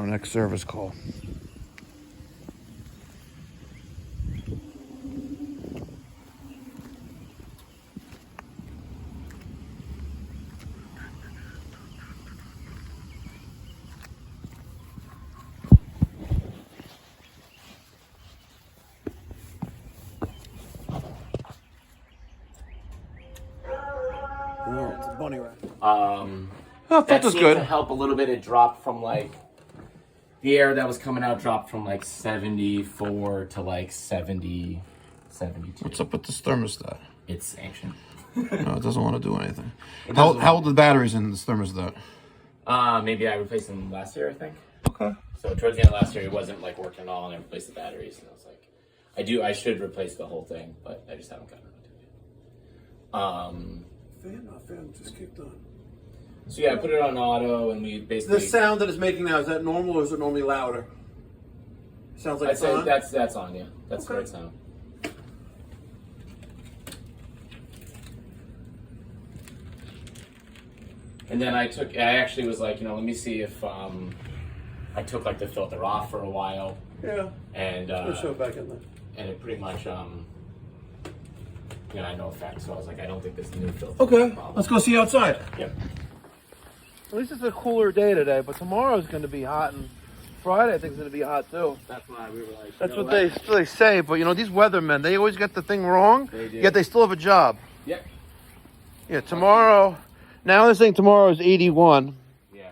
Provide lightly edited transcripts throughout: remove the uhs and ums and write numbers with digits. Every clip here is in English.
next service call. Oh, it's a bunny rabbit. Oh, that was seemed good. to help a little bit. It dropped from like the air that was coming out dropped from like 74 to like 70, 72. What's up with this thermostat? It's ancient. No, it doesn't want to do anything. How old are the batteries in this thermostat? Maybe I replaced them last year, I think. Okay. So towards the end of last year, it wasn't like working at all, and I replaced the batteries. And I was like, I should replace the whole thing, but I just haven't gotten around to it. Fan just kicked on. So yeah, I put it on auto, and we basically. The sound that it's making now, is that normal or is it normally louder? Sounds like I'd say on? that's on, yeah. That's Okay. the right sound. And then I actually was like, let me see if I took like the filter off for a while. Yeah. And Let's show it back in there. and it pretty much had no effect. So I was like, I don't think this new filter. is Okay, a problem. let's go see outside. Yep. At least it's a cooler day today, but tomorrow's going to be hot, and Friday I think is going to be hot too. That's why we were like. That's what they say, but these weathermen, they always get the thing wrong, They do. yet they still have a job. Yep. Yeah, tomorrow, now they're saying tomorrow is 81, Yeah.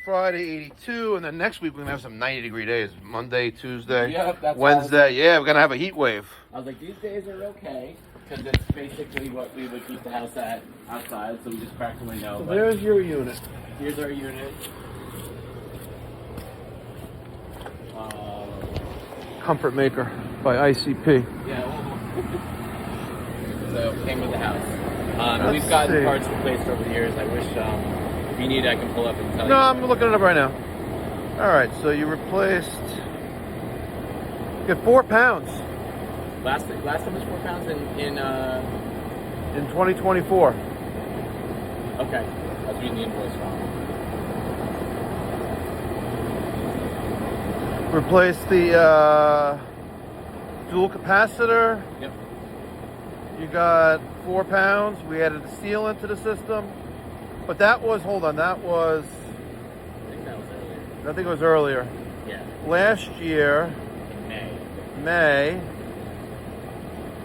Friday 82, and then next week we're going to have some 90-degree days. Monday, Tuesday, Yep, that's Wednesday. Yeah, we're going to have a heat wave. I was like, these days are okay because it's basically what we would keep the house at outside. So we just cracked the window. So but there's your unit. here's our unit. Comfortmaker by ICP. Yeah. So came with the house. Let's We've gotten see. parts replaced over the years. I wish if you need, I can pull up and tell you. No, I'm looking it up right now. All right, so you replaced. You got 4 pounds Last time was 4 pounds in 2024. okay. I was reading the invoice wrong. Replaced the dual capacitor. Yep. You got 4 pounds. We added the sealant to the system. But that was, hold on, that was, I think that was earlier. I think it was earlier. Yeah. Last year, In May.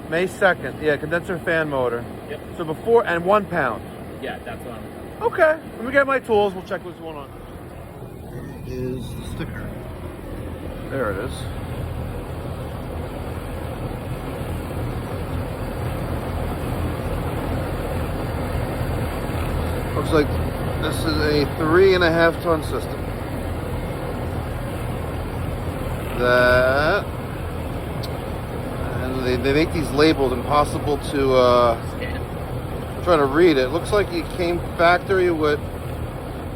May 2nd. Yeah, condenser fan motor. Yep. So before, and 1 pound. Yeah, that's what I'm. Okay, let me get my tools. We'll check what's going on. Is the sticker. There it is. Looks like this is a 3.5 ton system. That, and they make these labels impossible to I'm trying to read it. Looks like it came factory with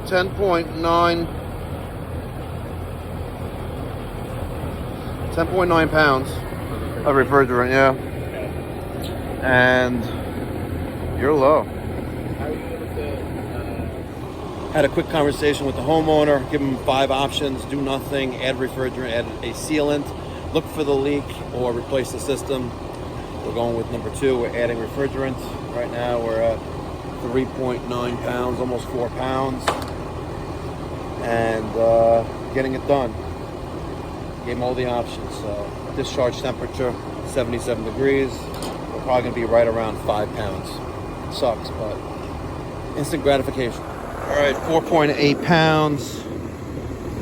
10.9 pounds of refrigerant, yeah. And you're low. How are you able to? Had a quick conversation with the homeowner, give him 5 options: do nothing, add refrigerant, add a sealant, look for the leak, or replace the system. We're going with number 2. We're adding refrigerant. Right now we're at 3.9 pounds, almost 4 pounds, and getting it done. Gave him all the options. So discharge temperature 77 degrees. We're probably going to be right around 5 pounds. It sucks, but instant gratification. All right, 4.8 pounds.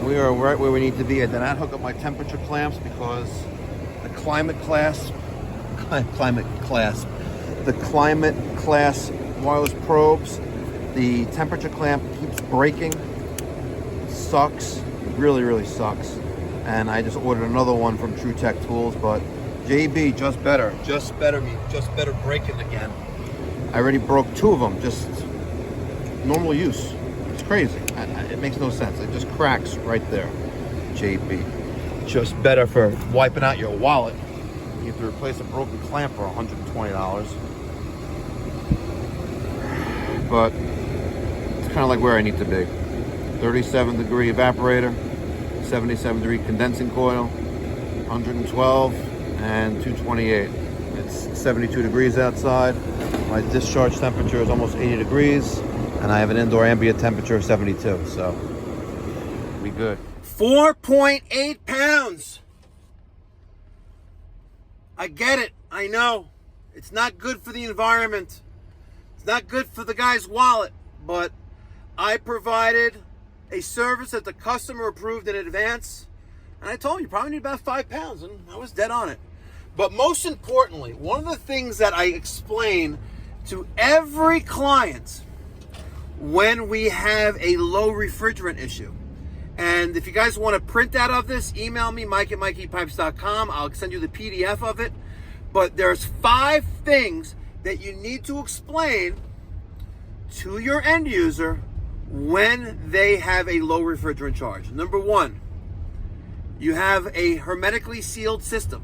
We are right where we need to be. I did not hook up my temperature clamps because the climate class wireless probes, the temperature clamp keeps breaking. It sucks. It really sucks. And I just ordered another one from True Tech Tools, but JB, just better breaking again. I already broke 2 of them, just normal use. It's crazy. It makes no sense. It just cracks right there. JB, just better for wiping out your wallet. You have to replace a broken clamp for $120. But it's kind of like where I need to be. 37 degree evaporator, 77 degree condensing coil, 112 and 228. It's 72 degrees outside. My discharge temperature is almost 80 degrees, and I have an indoor ambient temperature of 72, so we good. 4.8 pounds. I get it. I know. It's not good for the environment. It's not good for the guy's wallet, but I provided a service that the customer approved in advance, and I told him you probably need about 5 pounds, and I was dead on it. But most importantly, one of the things that I explain to every client when we have a low refrigerant issue, and if you guys want a printout of this, email me, mike@mikeypipes.com. I'll send you the PDF of it. But there's 5 things that you need to explain to your end user when they have a low refrigerant charge. Number 1, you have a hermetically sealed system,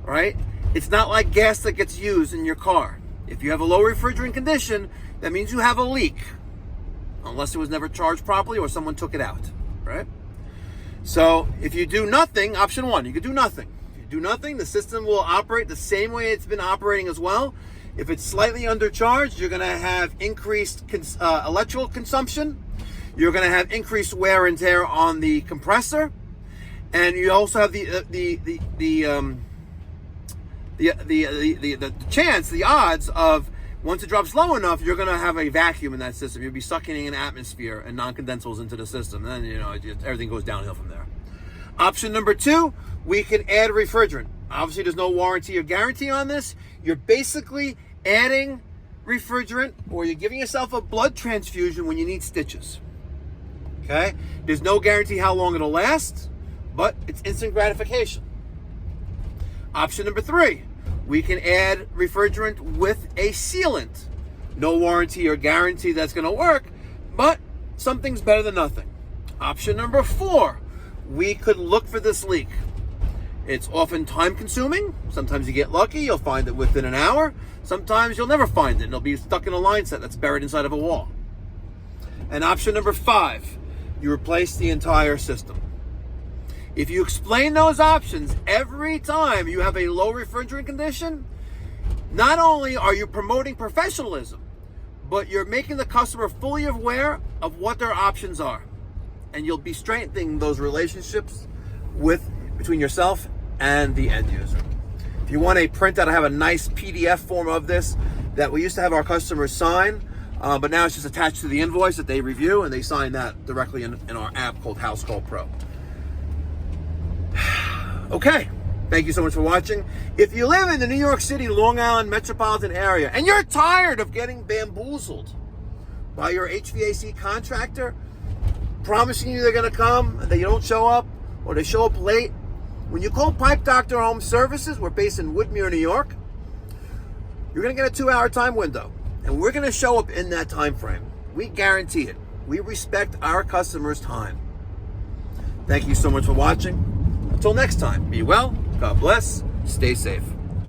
right? It's not like gas that gets used in your car. If you have a low refrigerant condition, that means you have a leak, unless it was never charged properly or someone took it out, right? So if you do nothing, option 1, you could do nothing. If you do nothing, the system will operate the same way it's been operating as well. If it's slightly undercharged, you're going to have increased electrical consumption. You're going to have increased wear and tear on the compressor, and you also have the odds of, once it drops low enough, you're going to have a vacuum in that system. You'll be sucking in atmosphere and non-condensables into the system. And then, everything goes downhill from there. Option number 2, we can add refrigerant. Obviously, there's no warranty or guarantee on this. You're basically adding refrigerant, or you're giving yourself a blood transfusion when you need stitches. Okay? There's no guarantee how long it'll last, but it's instant gratification. Option number 3, we can add refrigerant with a sealant. No warranty or guarantee that's going to work, but something's better than nothing. Option number 4, we could look for this leak. It's often time consuming. Sometimes you get lucky, you'll find it within an hour. Sometimes you'll never find it, and it'll be stuck in a line set that's buried inside of a wall. And option number 5, you replace the entire system. If you explain those options every time you have a low refrigerant condition, not only are you promoting professionalism, but you're making the customer fully aware of what their options are. And you'll be strengthening those relationships between yourself and the end user. If you want a printout, I have a nice PDF form of this that we used to have our customers sign, but now it's just attached to the invoice that they review, and they sign that directly in our app called House Call Pro. Okay, thank you so much for watching. If you live in the New York City, Long Island metropolitan area, and you're tired of getting bamboozled by your HVAC contractor, promising you they're going to come, and they don't show up, or they show up late, when you call Pipe Doctor Home Services, we're based in Woodmere, New York, you're going to get a 2-hour time window, and we're going to show up in that time frame. We guarantee it. We respect our customers' time. Thank you so much for watching. Until next time, be well, God bless, stay safe.